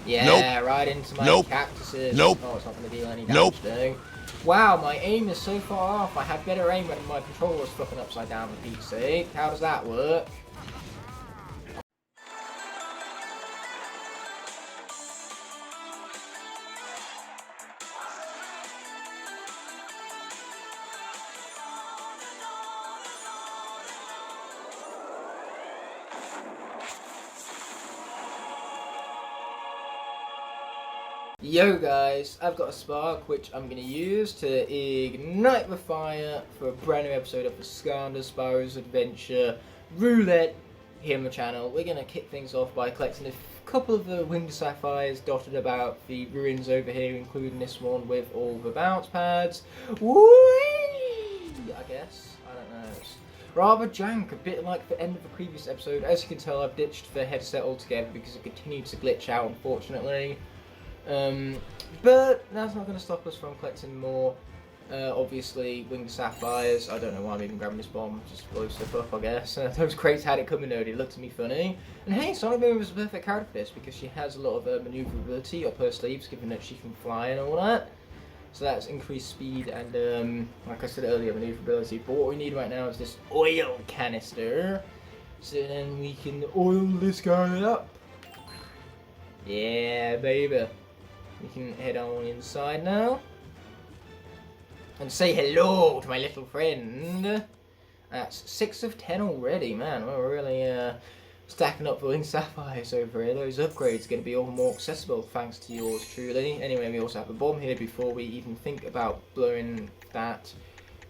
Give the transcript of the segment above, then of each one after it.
Yeah, right into my cactuses. Oh, it's not going to deal any damage though. Wow, my aim is so far off. I had better aim when my controller was flipping upside down for Pete's sake. How does that work? Yo guys, I've got a spark which I'm going to use to ignite the fire for a brand new episode of the Skylanders Spyro's Adventure Roulette here on the channel. We're going to kick things off by collecting a couple of the winged sapphires dotted about the ruins over here, including this one with all the bounce pads. Whee! I guess. I don't know. It's rather jank, a bit like the end of the previous episode. As you can tell, I've ditched the headset altogether because it continued to glitch out, unfortunately. But that's not going to stop us from collecting more, obviously, winged sapphires. I don't know why I'm even grabbing this bomb, just blow stuff up, I guess. Those crates had it coming though, they looked at me funny. And hey, Sonic Boom is a perfect character for this, because she has a lot of maneuverability up her sleeves, given that she can fly and all that. So that's increased speed and, like I said earlier, maneuverability. But what we need right now is this oil canister, so then we can oil this guy up. Yeah, baby. We can head on inside now and say hello to my little friend. That's 6 of 10 already, man. We're really stacking up the winged sapphires over here. Those upgrades are going to be all more accessible thanks to yours truly. Anyway, we also have a bomb here before we even think about blowing that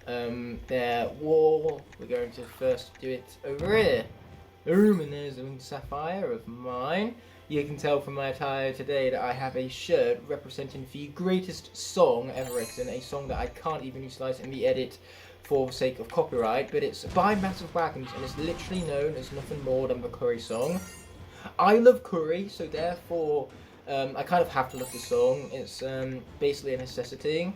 their wall. We're going to first do it over here. Boom, and there's the winged sapphire of mine. You can tell from my attire today that I have a shirt representing the greatest song ever written, a song that I can't even utilise in the edit for the sake of copyright, but it's by Massive Wagons and it's literally known as nothing more than the curry song. I love curry, so therefore I kind of have to love the song. It's basically a necessity.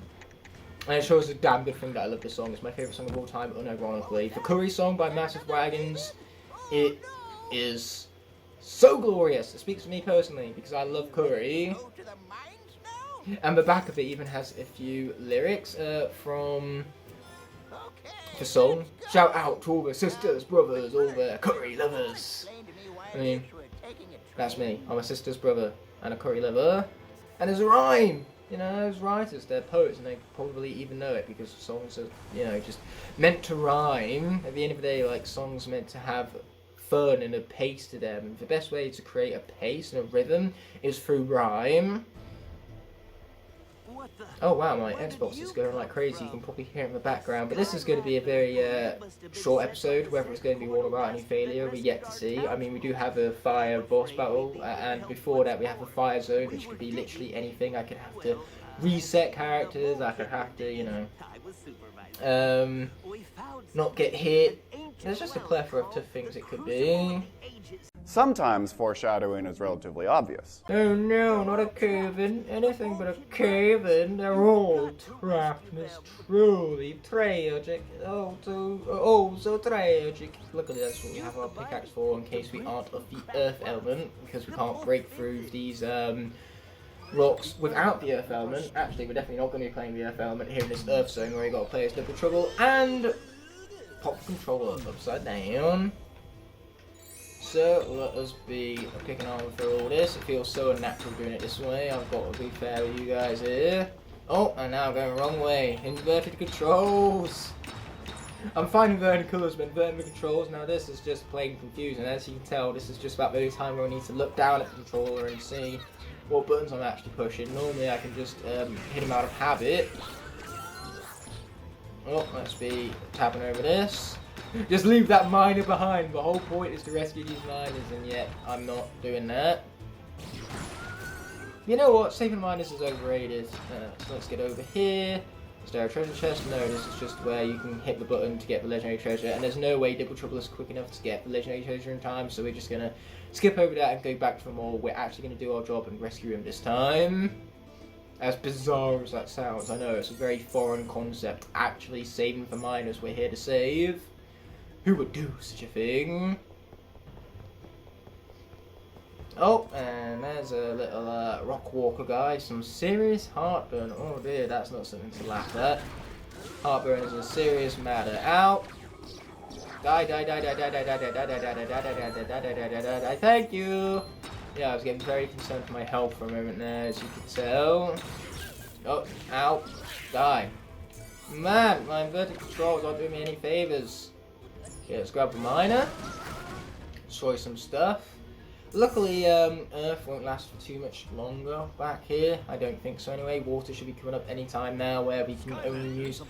And it shows a damn good thing that I love the song. It's my favourite song of all time, unironically. The Curry Song by Massive Wagons, it is so glorious. It speaks to me personally because I love curry. And the back of it even has a few lyrics from the song. Shout out to all the sisters, brothers, all the curry lovers. I mean, that's me. I'm a sister's brother and a curry lover. And there's a rhyme. You know, those writers, they're poets and they probably even know it because songs are, you know, just meant to rhyme. At the end of the day, like, songs meant to have fun and a pace to them, and the best way to create a pace and a rhythm is through rhyme. Oh wow, my Xbox is going like crazy. You can probably hear it in the background, but this is going to be a very short episode. Whether it's going to be all about any failure, we're yet to see. I mean, we do have a fire boss battle, and before that we have a fire zone, which could be literally anything. I could have to reset characters, I could have to, you know, not get hit. There's just a plethora of tough things it could be. Sometimes foreshadowing is relatively obvious. Oh no, not a cave-in. Anything but a cave-in. They're all trapped, and it's truly tragic. Oh, so tragic. Look at this, what we have our pickaxe for in case we aren't of the earth element, because we can't break through these rocks without the earth element. Actually, we're definitely not going to be playing the earth element here in this earth zone where we got to play as double trouble and pop the controller upside down. So let us be picking on through all this. It feels so unnatural doing it this way. I've got to be fair with you guys here. Oh, and now I'm going the wrong way. Inverted controls. I'm fine inverted colours, but inverting the controls, now this is just plain confusing. As you can tell, this is just about the only time where I need to look down at the controller and see what buttons I'm actually pushing. Normally I can just hit them out of habit. Oh, let's be tapping over this. Just leave that miner behind. The whole point is to rescue these miners, and yet I'm not doing that. You know what? Saving miners is overrated. So let's get over here. Is there a treasure chest? No, this is just where you can hit the button to get the legendary treasure, and there's no way Double Trouble is quick enough to get the legendary treasure in time, so we're just gonna skip over that and go back for more. We're actually gonna do our job and rescue him this time. As bizarre as that sounds, I know it's a very foreign concept. Actually saving for miners we're here to save. Who would do such a thing? Oh, and there's a little rock walker guy. Some serious heartburn. Oh dear, that's not something to laugh at. Heartburn is a serious matter. Ow! Die, die, die, die, die, die, die, die, die, die, die, die, die, die, die, die, thank you! Yeah, I was getting very concerned for my health for a moment there, as you can tell. Oh, ow. Die. Man, my inverted controls aren't doing me any favours. Okay, let's grab the miner. Destroy some stuff. Luckily, Earth won't last for too much longer back here. I don't think so anyway. Water should be coming up any time now where we can only use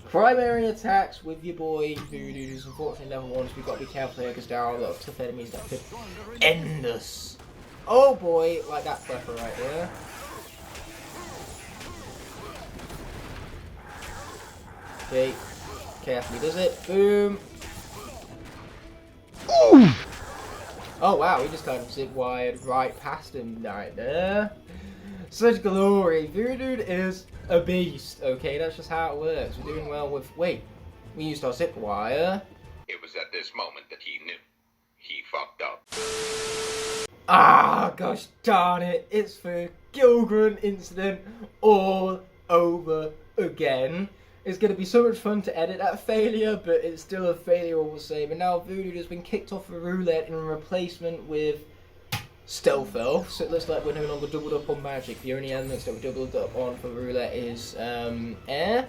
primary attacks with your boy Voodoo, who's unfortunately level 1, so we've got to be careful here because there are a lot of tough enemies that could end us. Oh boy, like that prepper right there. Okay, carefully does it. Boom. Ooh. Oh wow, he just kind of zip wired right past him right there. Such glory. Voodoo is a beast. Okay, that's just how it works. We're doing well with... Wait, we used our zip wire. It was at this moment that he knew. He fucked up. Ah, gosh darn it. It's the Gilgren incident all over again. It's going to be so much fun to edit that failure, but it's still a failure all the same. And now Voodoo has been kicked off of Roulette in replacement with Stealth Elf. So it looks like we're no longer doubled up on magic. The only elements that we're doubled up on for Roulette is air.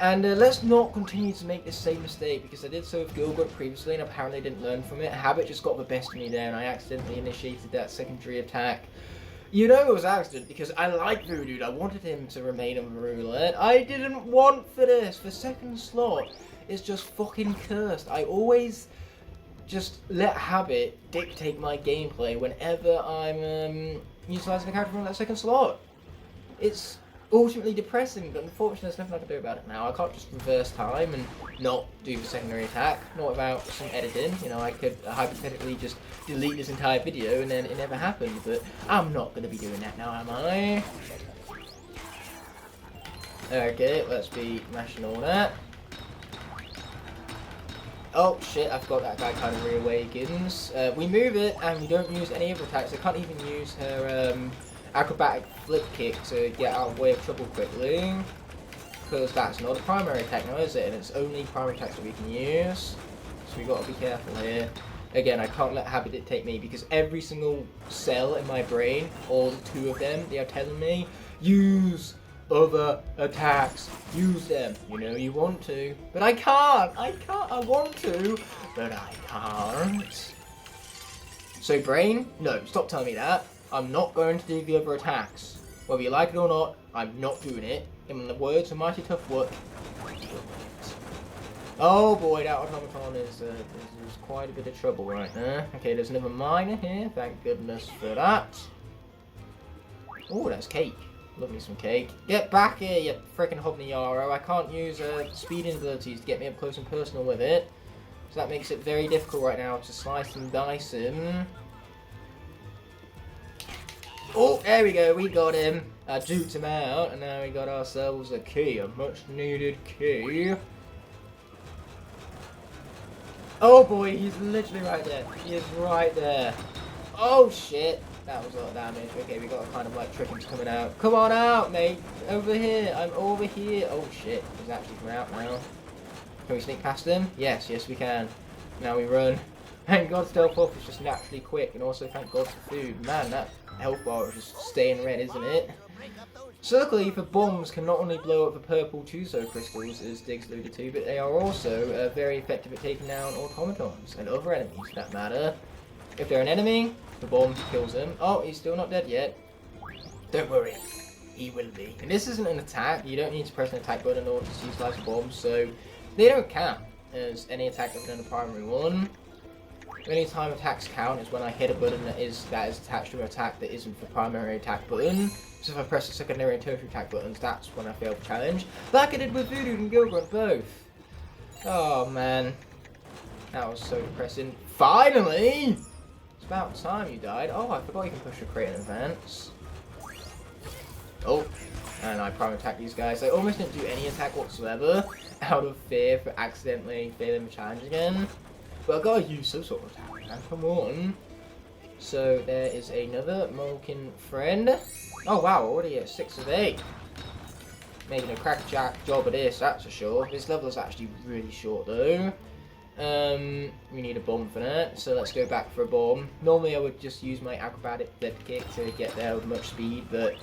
And let's not continue to make this same mistake, because I did so with Gilgren previously and apparently didn't learn from it. Habit just got the best of me there and I accidentally initiated that secondary attack. You know it was accident because I like Voodoo. I wanted him to remain on Roulette. I didn't want for this. The second slot is just fucking cursed. I always just let habit dictate my gameplay whenever I'm utilising the character from that second slot. It's ultimately depressing, but unfortunately there's nothing I can do about it now. I can't just reverse time and not do the secondary attack, not without some editing. You know, I could hypothetically just delete this entire video and then it never happened, but I'm not going to be doing that now, am I? Okay, let's be mashing all that. Oh shit, I forgot that guy kind of reawakens. We move it and we don't use any other attacks. I can't even use her acrobatic flip kick to get out of the way of trouble quickly, because that's not a primary attack now, is it? And it's only primary attacks that we can use, so we got to be careful here. Again, I can't let habit dictate me, because every single cell in my brain, all two of them, they are telling me, use other attacks, use them. You know you want to, but I can't. I want to, but I can't. So brain, no, stop telling me that. I'm not going to do the other attacks. Whether you like it or not, I'm not doing it. In the words of Mighty Tough Work, oh boy, that automaton is quite a bit of trouble right there. Okay, there's another miner here. Thank goodness for that. Oh, that's cake. Love me some cake. Get back here, you frickin' Hobniaro. I can't use speeding abilities to get me up close and personal with it. So that makes it very difficult right now to slice and dice him. Oh, there we go, we got him. I duped him out, and now we got ourselves a key, a much needed key. Oh boy, he's literally right there. He is right there. Oh shit, that was a lot of damage. Okay, we got to kind of like trick him to coming out. Come on out, mate. Over here, I'm over here. Oh shit, he's actually coming out now. Can we sneak past him? Yes, yes we can. Now we run. Thank God stealth off is just naturally quick, and also thank God for food. Man, that health bar is just staying red, isn't it? So luckily, the bombs can not only blow up the purple Tuso crystals, as Diggs alluded to, but they are also very effective at taking down automatons and other enemies, for that matter. If they're an enemy, the bomb kills them. Oh, he's still not dead yet. Don't worry, he will be. And this isn't an attack. You don't need to press an attack button in order to utilize the bombs, so they don't count as any attack that's done in the primary one. The only time attacks count is when I hit a button that is attached to an attack that isn't the primary attack button. So if I press the secondary and tertiary attack buttons, that's when I fail the challenge. Like I did with Voodoo and Gilgren both. Oh man. That was so depressing. Finally! It's about time you died. Oh, I forgot you can push a crate in advance. Oh, and I prime attack these guys. I almost didn't do any attack whatsoever out of fear for accidentally failing the challenge again. But I gotta use some sort of attack, man. Come on. So there is another Molkin friend. Oh wow, already at 6 of 8. Making a crackjack job of this, that's for sure. This level is actually really short though. We need a bomb for that, so let's go back for a bomb. Normally I would just use my acrobatic flip kick to get there with much speed, but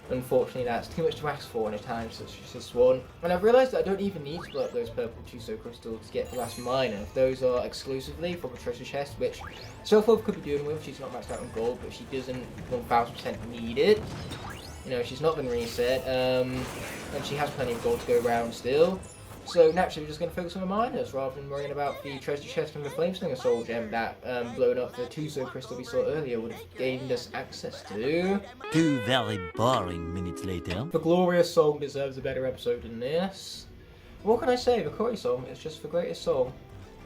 unfortunately that's too much to ask for in a time such as this one. And I've realised that I don't even need to blow up those purple Tuso crystals to get the last miner. Those are exclusively from a treasure chest, which Self-Love could be doing with. She's not maxed out on gold, but she doesn't 1000% need it. You know, she's not been reset, and she has plenty of gold to go around still. So naturally we're just going to focus on the miners rather than worrying about the treasure chest from the Flameslinger Soul Gem that blowing up the Tuso crystal we saw earlier would have gained us access to. 2 very boring minutes later. The glorious song deserves a better episode than this. What can I say? The Corey song is just the greatest song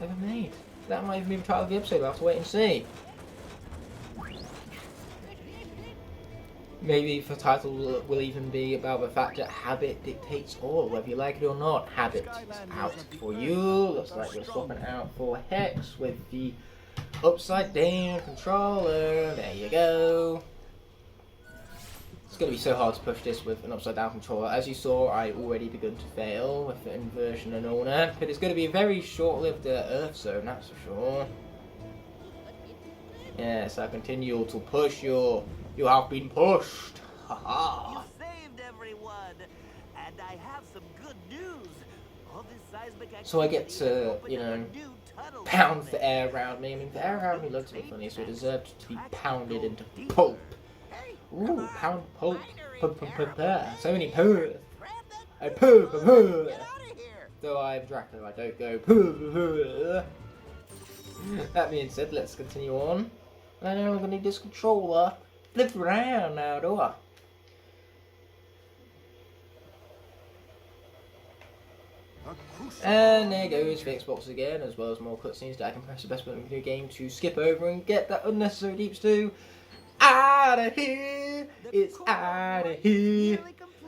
ever made. That might even be the title of the episode, we'll have to wait and see. Maybe the title will even be about the fact that habit dictates all, whether you like it or not. Habit is out for you. Looks like we're swapping out for Hex with the upside down controller. There you go. It's going to be so hard to push this with an upside down controller. As you saw, I already begun to fail with the inversion and all that. But it's going to be a very short-lived Earth zone, that's for sure. Yes, I continue to push you. You have been pushed. Haha. You saved everyone, and I have some good news. All this seismic So I get to, you know, pound the air around me. I mean, the air around me looks a bit funny, so it deserves to be pounded into pulp. Ooh, pound pulp. So many purr. I purr. Though I'm Dracula, I don't go purr. That being said, let's continue on. I know I'm gonna need this controller. Flip around now, do I? And there goes the Xbox again, as well as more cutscenes that I can press the best button in the game to skip over and get that unnecessary deep stew out of here. It's out of here.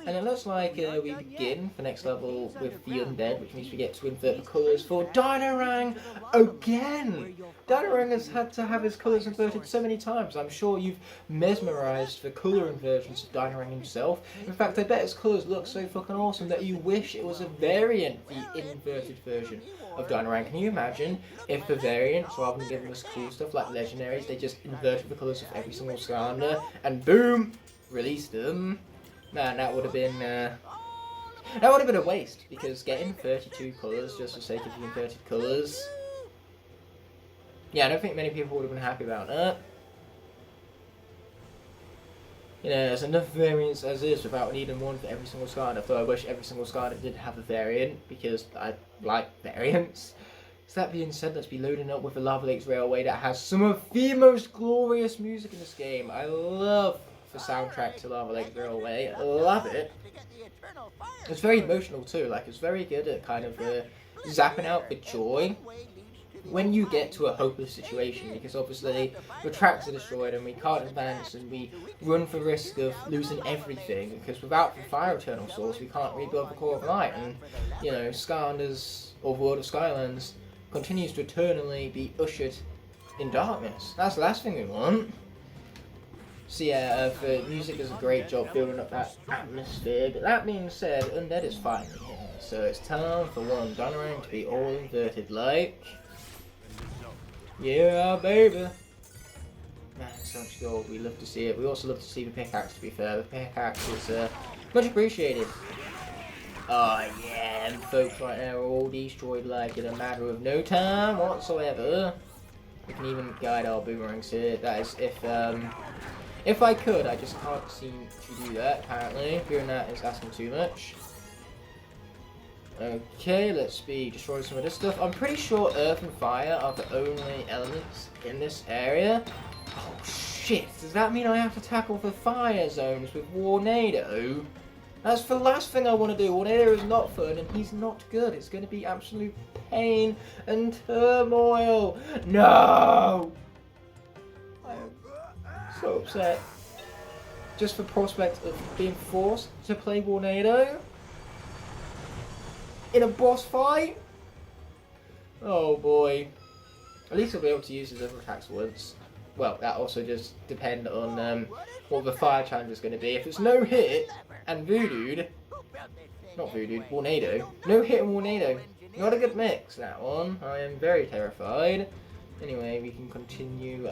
And it looks like we begin the next level with the Undead, which means we get to invert the colours for Dino-Rang again! Dino-Rang has had to have his colours inverted so many times. I'm sure you've mesmerised the colour inversions of Dino-Rang himself. In fact, I bet his colours look so fucking awesome that you wish it was a variant, the inverted version of Dino-Rang. Can you imagine if the variants, rather than giving us cool stuff like legendaries, they just inverted the colours of every single Skylander and boom, released them? Man, that would have been a waste, because getting 32 colours just for the sake of the inverted colours, yeah, I don't think many people would have been happy about that. You know, there's enough variants as is without needing one for every single Skylander, though I wish every single Skylander did have a variant, because I like variants. So that being said, let's be loading up with the Lava Lakes Railway that has some of the most glorious music in this game. I love the soundtrack to Lava Lakes Railway. I love it. It's very emotional too, like it's very good at kind of zapping out the joy when you get to a hopeless situation, because obviously the tracks are destroyed and we can't advance and we run the risk of losing everything, because without the Fire Eternal Source we can't rebuild the Core of Light, and you know, Skylanders, or World of Skylands, continues to eternally be ushered in darkness. That's the last thing we want. So yeah, the music does a great job building up that atmosphere. But that being said, Undead is finally here. So it's time for one Dino-Rang to be all inverted like. Yeah, baby. Man, so much gold. We love to see it. We also love to see the pickaxe, to be fair. The pickaxe is much appreciated. Oh yeah, them folks right now are all destroyed like in a matter of no time whatsoever. We can even guide our boomerangs here. That is if I could, I just can't seem to do that, apparently. Doing that is asking too much. Okay, let's be destroying some of this stuff. I'm pretty sure Earth and Fire are the only elements in this area. Oh shit, does that mean I have to tackle the fire zones with Warnado? That's the last thing I want to do. Warnado is not fun and he's not good. It's going to be absolute pain and turmoil. No! So upset. Just the prospect of being forced to play Warnado in a boss fight. Oh boy. At least I'll be able to use his other attacks once. well, that also just depend on what the fire challenge is going to be. If it's no hit and voodooed, not voodooed, tornado, no hit and tornado, not a good mix, that one. I am very terrified. Anyway, we can continue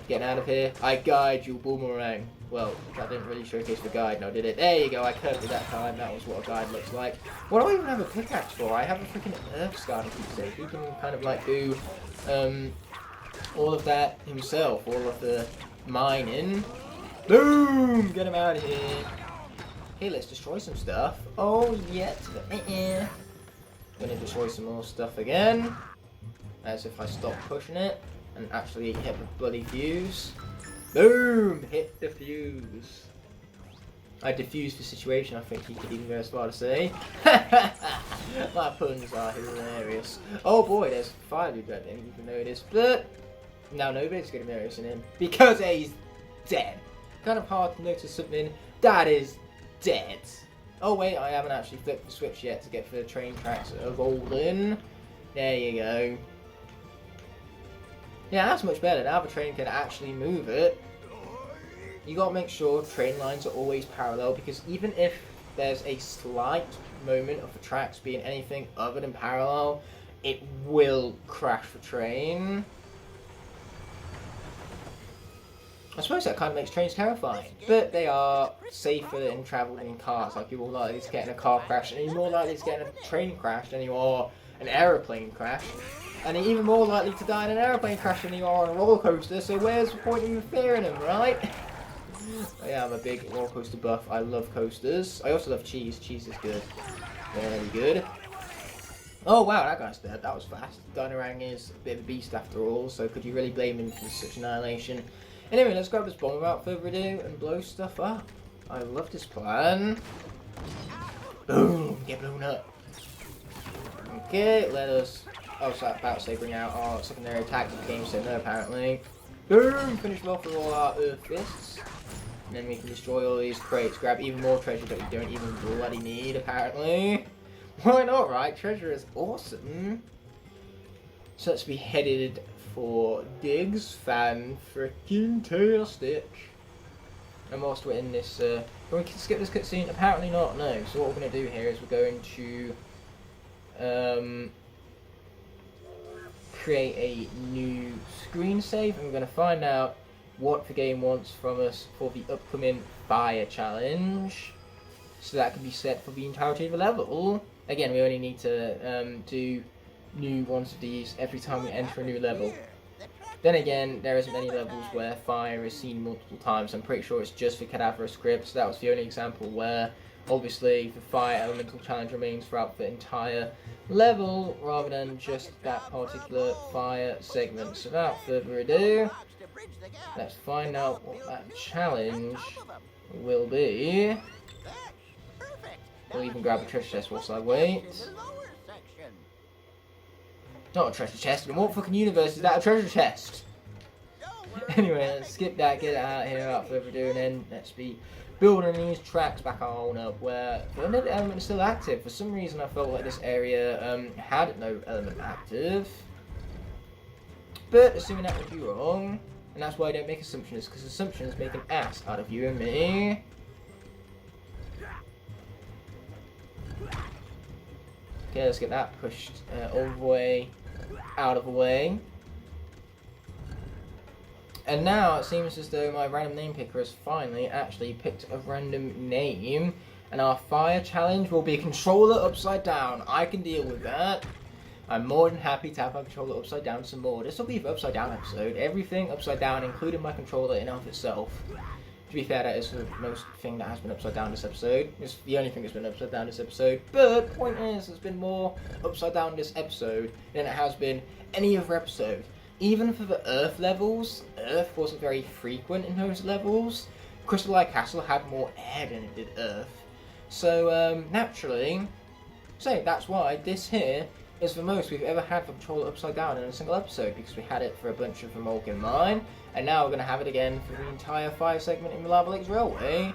getting out of here. I guide you, boomerang. Well, that didn't really showcase the guide, now did it? There you go, I curved it that time. That was what a guide looks like. What do I even have a pickaxe for? I have a freaking Earth Scar, for keep's sake. He can kind of like do all of that himself, all of the mining. Boom! Get him out of here. Okay, let's destroy some stuff. Oh, yet. Gonna destroy some more stuff again. As if I stop pushing it and actually hit the bloody fuse. Boom! Hit the fuse. I diffused the situation, I think you could even go as far to say. My puns are hilarious. Oh boy, there's fire dude right there, even though it is. But now nobody's gonna be noticing him because he's dead. Kind of hard to notice something that is dead. Oh wait, I haven't actually flipped the switch yet to get the train tracks that are rolling. There you go. Yeah, that's much better. Now the train can actually move it. You gotta make sure train lines are always parallel, because even if there's a slight moment of the tracks being anything other than parallel, it will crash the train. I suppose that kind of makes trains terrifying, but they are safer in travel than cars. Like, you're more likely to get in a car crash, and you're more likely to get in a train crash than you are an aeroplane crash. And you're even more likely to die in an aeroplane crash than you are on a roller coaster, so where's the point in fearing them, right? Yeah, I'm a big roller coaster buff. I love coasters. I also love cheese. Cheese is good. Very good. Oh wow, that guy's dead. That was fast. Dynarang is a bit of a beast after all, so could you really blame him for such annihilation? Anyway, let's grab this bomb without further ado and blow stuff up. I love this plan. Boom! Get blown up. Okay, let us... I was about to say bring out our secondary attack, but the game said no apparently. Boom! Finish them off with all our Earth Fists. And then we can destroy all these crates, grab even more treasure that we don't even bloody need apparently. Why not, right? Treasure is awesome. So let's be headed for digs. Fan-freaking-tastic. And whilst we're in this, can we skip this cutscene? Apparently not, no. So what we're going to do here is we're going to create a new screen save, and we're going to find out what the game wants from us for the upcoming fire challenge. So that can be set for the entirety of the level. Again, we only need to do new ones of these every time we enter a new level. Then again, there isn't many levels where fire is seen multiple times. I'm pretty sure it's just for Cadaverous Crypt. So that was the only example where obviously the fire elemental challenge remains throughout the entire level rather than just that particular fire segment. So without further ado, let's find out what that challenge will be. We'll even grab a treasure chest whilst I wait. Not a treasure chest, in what fucking universe is that a treasure chest? Anyway, let's skip that, get it out of here without further ado, and then let's be building these tracks back on up where the nether element is still active. For some reason I felt like this area had no element active. But assuming that would be wrong, and that's why I don't make assumptions, because assumptions make an ass out of you and me. Okay, let's get that pushed all the way out of the way. And now it seems as though my random name picker has finally actually picked a random name, and our fire challenge will be controller upside down. I can deal with that. I'm more than happy to have my controller upside down some more. This will be the upside down episode. Everything upside down, including my controller in and of itself. To be fair, that is the most thing that has been upside down this episode. It's the only thing that's been upside down this episode. But the point is, there's been more upside down this episode than it has been any other episode. Even for the Earth levels, Earth wasn't very frequent in those levels. Crystal Eye Castle had more air than it did Earth. So, naturally, that's why this here is the most we've ever had for controller upside down in a single episode, because we had it for a bunch of the Malkin Mine, and now we're going to have it again for the entire fire segment in the Lava Lakes Railway.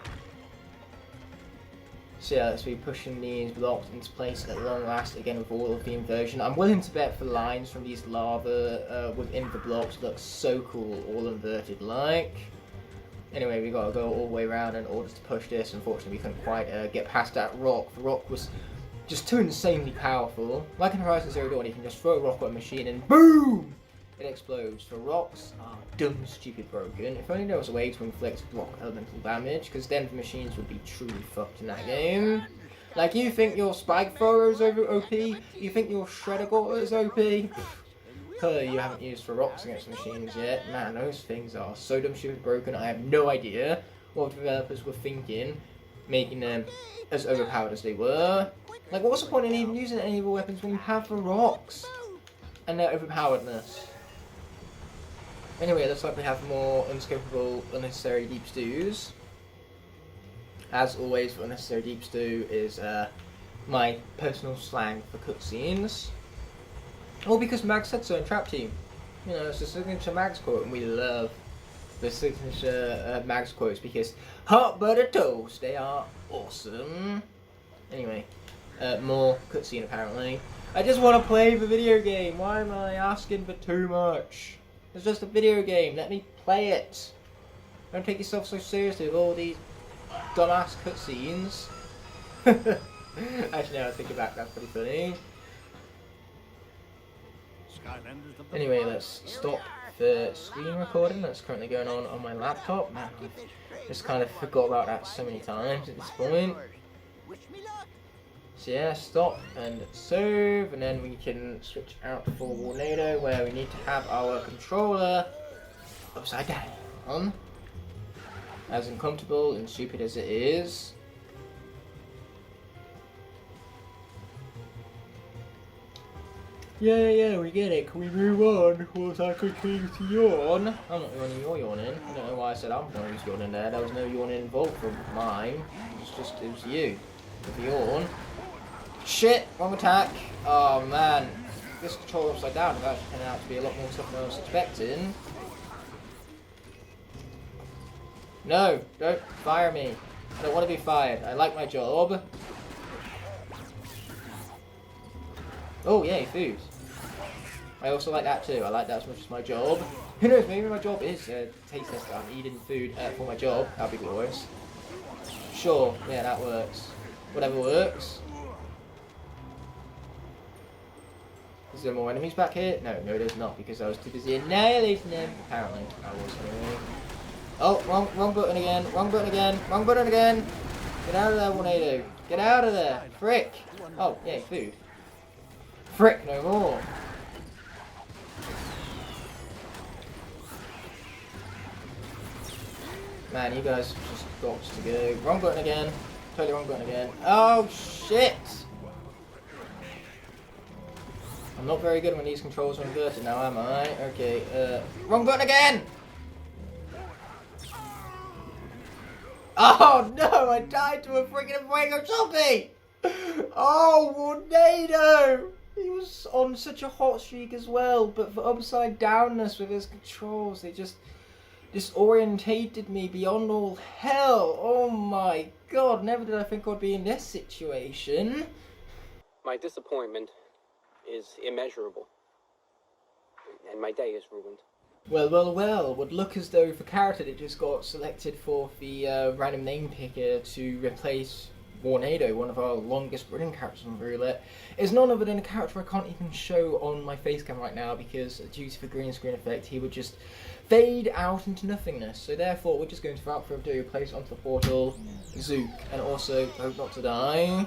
So yeah, let's be pushing these blocks into place at long last, again with all of the inversion. I'm willing to bet for lines from these lava within the blocks look so cool, all inverted like. Anyway, we gotta go all the way around in order to push this. Unfortunately, we couldn't quite get past that rock. The rock was just too insanely powerful. Like in Horizon Zero Dawn, you can just throw a rock at a machine and BOOM! It explodes. The rocks are dumb, stupid, broken. If only there was a way to inflict rock elemental damage, because then the machines would be truly fucked in that game. Like, you think your spike thrower is over OP? You think your shredder gorter is OP? Clearly you haven't used for rocks against machines yet. Man, those things are so dumb, stupid, broken. I have no idea what the developers were thinking, making them as overpowered as they were. Like, what's the point in even using any of the weapons when you have the rocks and their overpoweredness? Anyway, it looks like we have more unscopable, unnecessary deep stews. As always, for unnecessary deep stew is my personal slang for cutscenes. All because Max said so in Trap Team. You know, it's a signature Max quote, and we love the signature Max quotes because hot butter toast, they are awesome. Anyway, more cutscene apparently. I just want to play the video game. Why am I asking for too much? It's just a video game. Let me play it. Don't take yourself so seriously with all these dumbass cutscenes. Actually, now I think back, that's pretty funny. Anyway, let's stop the screen recording that's currently going on my laptop. Man, I've just kind of forgot about that so many times at this point. So yeah, stop and save, and then we can switch out for Tornado, where we need to have our controller upside down. As uncomfortable and stupid as it is. Yeah, we get it. Can we move on? Was I continue to yawn? I'm not yawning, you're yawning. I don't know why I said I'm the one who's yawning there. There was no yawning involved from mine. It was you. With the yawn. Shit! Wrong attack. Oh man. This controller upside down is actually turning out to be a lot more stuff than I was expecting. No! Don't fire me. I don't want to be fired. I like my job. Oh yay, food. I also like that too. I like that as much as my job. Who knows, maybe my job is taste test. I'm eating food for my job. That'd be glorious. Sure, yeah, that works. Whatever works. Is there more enemies back here? No, there's not, because I was too busy annihilating them. Apparently, I was anyway. Oh, wrong button again. Wrong button again. Wrong button again. Get out of there, Tornado. Get out of there. Frick. Oh, yay, food. Frick, no more. Man, you guys just got to go. Wrong button again. Totally wrong button again. Oh, shit! I'm not very good when these controls are inverted now, am I? Okay, wrong button again! Oh, no! I died to a freaking fuego zombie! Oh, Tornado! He was on such a hot streak as well, but the upside downness with his controls, they just disorientated me beyond all hell. Oh my god, never did I think I'd be in this situation. My disappointment is immeasurable, and my day is ruined. Well, would look as though the character that just got selected for the random name picker to replace Tornado, one of our longest running characters on Roulette, is none other than a character I can't even show on my face cam right now because due to the green screen effect he would just fade out into nothingness. So therefore we're just going to, without further ado, place onto the portal Zook, and also hope not to die.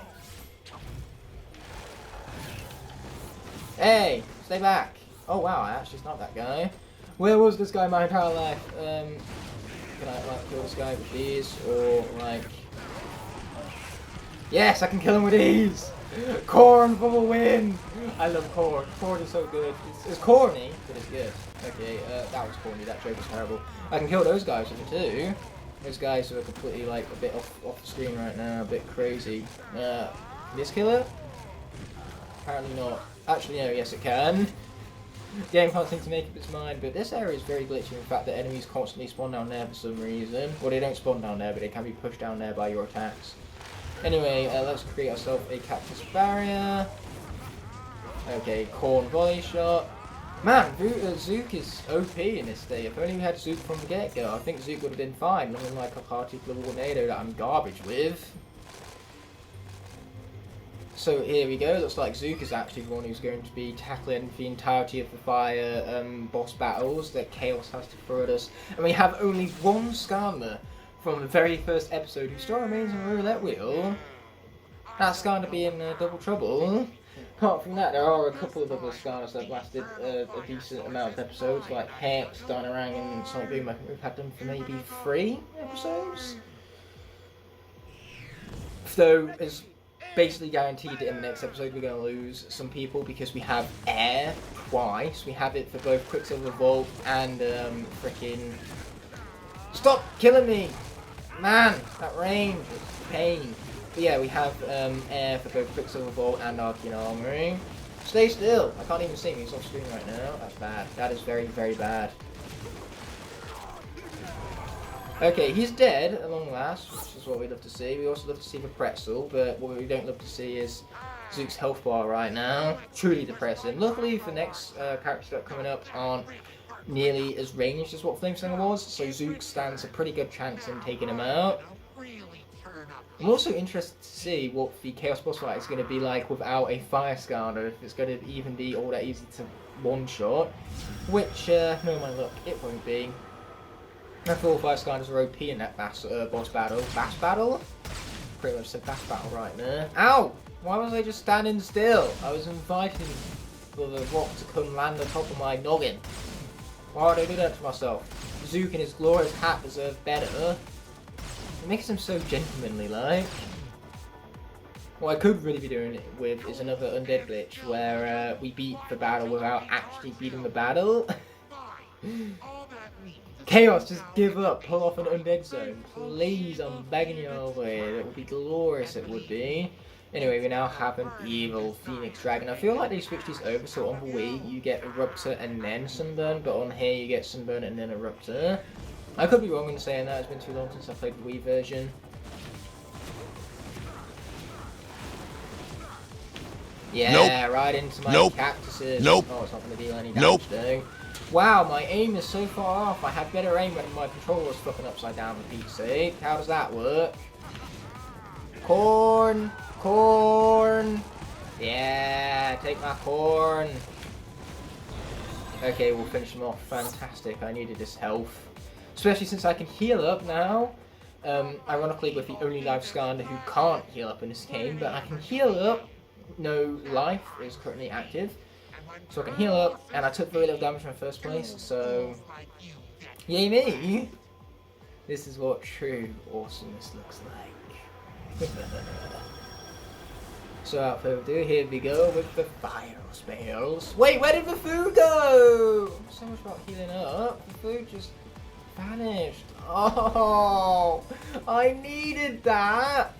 Hey, stay back. Oh wow, I actually snapped that guy. Where was this guy my entire life? Can I like kill this guy with these, or like... Yes, I can kill him with ease! Corn for the win! I love corn. Corn is so good. It's corny, but it's good. Okay, that was corny. That joke was terrible. I can kill those guys with it too. Those guys who are completely like a bit off the screen right now, a bit crazy. This killer? Apparently not. Actually, no. Yes, it can. The game can't seem to make up its mind, but this area is very glitchy in fact that enemies constantly spawn down there for some reason. Well, they don't spawn down there, but they can be pushed down there by your attacks. Anyway, let's create ourselves a cactus barrier. Okay, corn volley shot. Man, Zook is OP in this state. If only we had Zook from the get-go, I think Zook would have been fine. Nothing like a particular tornado that I'm garbage with. So here we go. Looks like Zook is actually the one who's going to be tackling the entirety of the fire boss battles that Chaos has to throw at us. And we have only one Skylander from the very first episode who still remains in the roulette wheel. That's going to be in double trouble. Apart from that, there are a couple of other Skylanders that lasted a decent amount of episodes, like Hex, Dynarang, and Sonic Boom. I think we've had them for maybe 3 episodes. Though, it's basically guaranteed that in the next episode we're going to lose some people because we have air twice. We have it for both Quicksilver Vault and frickin'... Stop killing me! Man, that range is pain. But yeah, we have air for both Quicksilver Vault and Arcane Armory. Stay still! I can't even see him, he's off screen right now. That's bad. That is very, very bad. Okay, he's dead at long last, which is what we love to see. We also love to see the pretzel, but what we don't love to see is Zook's health bar right now. Truly depressing. Luckily, the next characters that are coming up aren't nearly as ranged as what Flameslinger was, so Zook stands a pretty good chance in taking him out. I'm also interested to see what the Chaos boss fight is going to be like without a Fire Skylander, if it's going to even be all that easy to one-shot, which, no my luck, it won't be. I thought Fire Skylanders were OP in that boss battle. Bass battle? Pretty much said bass battle right there. Ow! Why was I just standing still? I was inviting for the rock to come land on top of my noggin. Why would I do that to myself? Zook in his glorious hat deserves better. It makes him so gentlemanly-like. What I could really be doing it with is another undead glitch where we beat the battle without actually beating the battle. Chaos, just give up. Pull off an undead zone. Please, I'm begging you over here. It would be glorious, it would be. Anyway, we now have an evil Phoenix Dragon. I feel like they switched these over, so on the Wii you get Eruptor and then Sunburn, but on here you get Sunburn and then Eruptor. I could be wrong in saying that, it's been too long since I played the Wii version. Yeah, nope. Right into my cactuses. Nope. Oh, it's not going to deal any damage though. Wow, my aim is so far off. I had better aim when my controller was fucking upside down for Pete's sake. How does that work? Corn! Corn! Yeah, take my corn. Okay, we'll finish him off. Fantastic, I needed this health. Especially since I can heal up now. Ironically, with the only life Skylander who can't heal up in this game, but I can heal up. No life is currently active. So I can heal up, and I took very little damage in the first place, so... Yay me! This is what true awesomeness looks like. So without further ado, here we go with the fire spells. Wait, where did the food go? So much about healing up. The food just vanished. Oh, I needed that.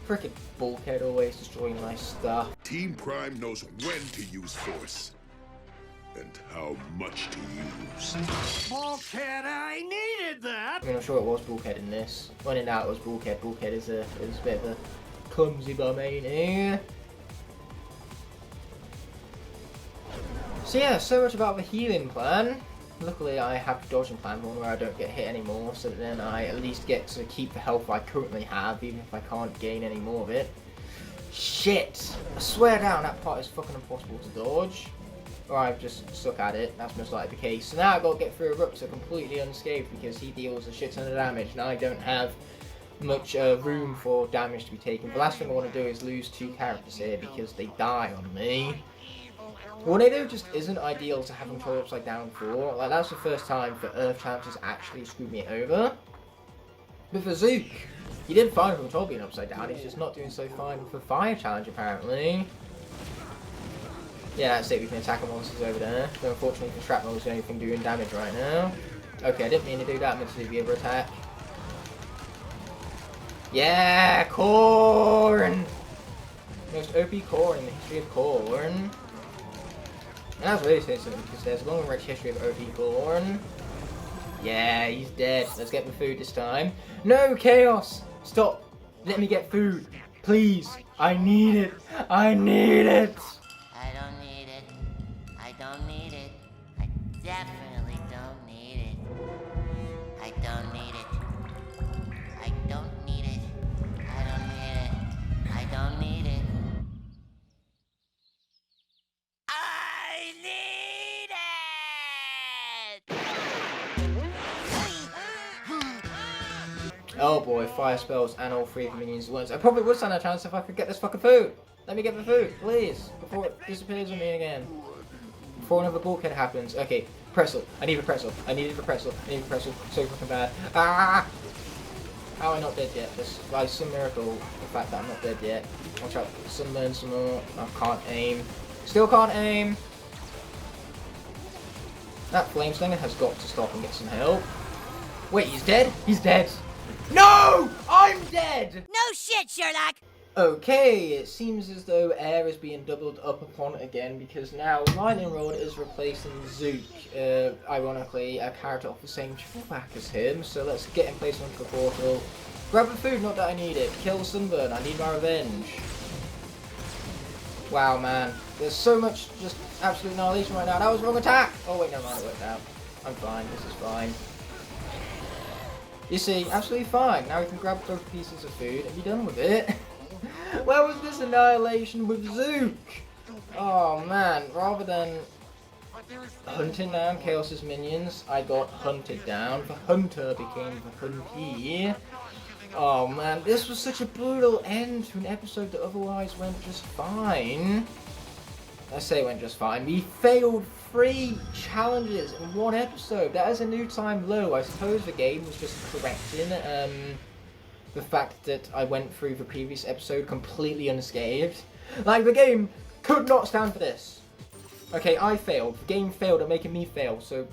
Frickin' Bulkhead always destroying my stuff. Team Prime knows when to use force and how much to use. Bulkhead, I needed that. I mean, I'm sure it was Bulkhead in this. When in doubt, it was Bulkhead. Bulkhead is a bit of a clumsy bum, ain't he? So yeah, so much about the healing plan. Luckily, I have the dodging plan, one where I don't get hit anymore, so that then I at least get to keep the health I currently have, even if I can't gain any more of it. Shit! I swear down, that part is fucking impossible to dodge. Or I've just suck at it, that's most likely the case. So now I've got to get through Eruptor completely unscathed because he deals a shit ton of damage, and I don't have much room for damage to be taken. The last thing I want to do is lose 2 characters here because they die on me. Tornado just isn't ideal to have control upside down for. Like, that's the first time that Earth Challenges actually screwed me over. But for Zook, he did fine with control being upside down, he's just not doing so fine for Fire Challenge apparently. Yeah, that's it, we can attack monsters over there. But unfortunately the shrapnel is the only thing doing damage right now. Okay, I didn't mean to do that, I meant to do the other attack. Yeah, corn! Most OP corn in the history of corn. That's really saying something because there's a long and rich history of OP corn. Yeah, he's dead. Let's get the food this time. No, Chaos! Stop Let me get food. Please. I need it. I need it. I don't need it. I don't need it. I definitely don't need it. I don't need it. I don't need it. I don't need it. I don't need it. I need it! Oh boy, fire spells and all 3 of the minions at once. I probably would stand a chance if I could get this fucking food. Let me get the food, please, before it disappears on me again. Before another bulkhead happens. Okay, pretzel. I need a pretzel. I need a pretzel. I need a pretzel. So fucking bad. Ah! How am I not dead yet? Just by some miracle, the fact that I'm not dead yet. I'll try to sunburn some more. I can't aim. Still can't aim. That flame slinger has got to stop and get some help. Wait, he's dead? He's dead. No! I'm dead! No shit, Sherlock! Okay, it seems as though air is being doubled up upon again because now Lightning Rod is replacing Zook, ironically a character of the same track as him, so let's get in place onto the portal. Grab the food, not that I need it. Kill Sunburn, I need my revenge. Wow, man. There's so much just absolute annihilation right now. That was the wrong attack! Oh wait, never mind, it worked out. I'm fine, this is fine. You see, absolutely fine. Now we can grab both pieces of food and be done with it. Where was this annihilation with Zook? Oh man, rather than hunting down Chaos's minions, I got hunted down. The hunter became the huntee. Oh man, this was such a brutal end to an episode that otherwise went just fine. I say went just fine. We failed 3 challenges in 1 episode. That is a new time low. I suppose the game was just correcting the fact that I went through the previous episode completely unscathed. Like, the game could not stand for this. Okay, I failed. The game failed at making me fail, so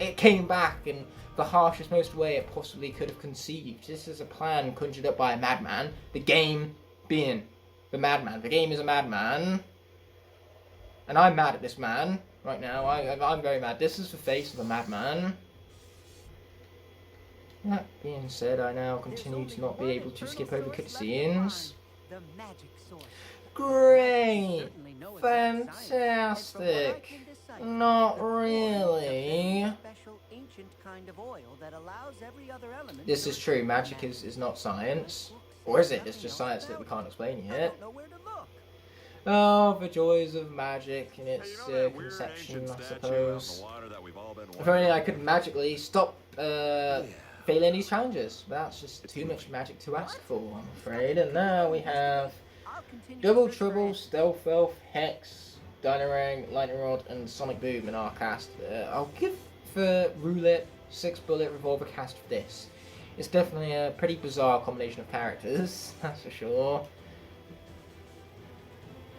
it came back in the harshest, most way it possibly could have conceived. This is a plan conjured up by a madman. The game being the madman. The game is a madman. And I'm mad at this man right now. I'm very mad. This is the face of a madman. That being said, I now continue to not be able to skip over cutscenes. Great! Fantastic! Not really. This is true, magic is not science. Or is it? It's just science that we can't explain yet. Oh, the joys of magic and its conception, I suppose. If only I could magically stop failing these challenges. But that's just too much magic to ask for, I'm afraid. And now we have Double Trouble, Stealth Elf, Hex, Dynarang, Lightning Rod, and Sonic Boom in our cast. I'll give the Roulette 6-bullet revolver cast for this. It's definitely a pretty bizarre combination of characters, that's for sure.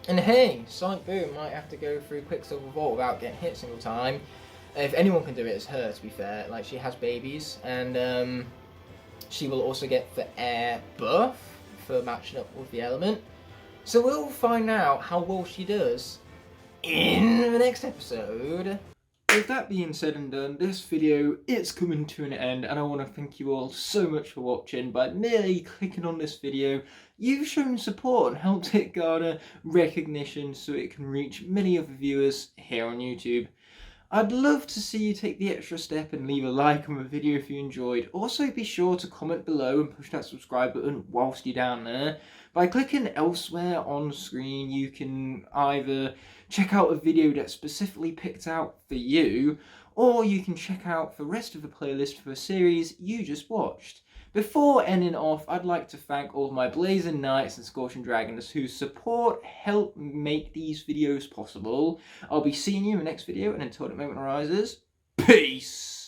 And hey, Sonic Boom might have to go through Quicksilver Vault without getting hit a single time. If anyone can do it, it's her, to be fair. Like, she has babies, and she will also get the air buff for matching up with the element. So we'll find out how well she does in the next episode. With that being said and done, this video is coming to an end, and I want to thank you all so much for watching. By merely clicking on this video, you've shown support and helped it garner recognition so it can reach many other viewers here on YouTube. I'd love to see you take the extra step and leave a like on the video if you enjoyed. Also, be sure to comment below and push that subscribe button whilst you're down there. By clicking elsewhere on screen, you can either check out a video that's specifically picked out for you, or you can check out the rest of the playlist for a series you just watched. Before ending off, I'd like to thank all of my Blazing Knights and Scorching Dragons whose support help make these videos possible. I'll be seeing you in the next video, and until that moment arises, peace!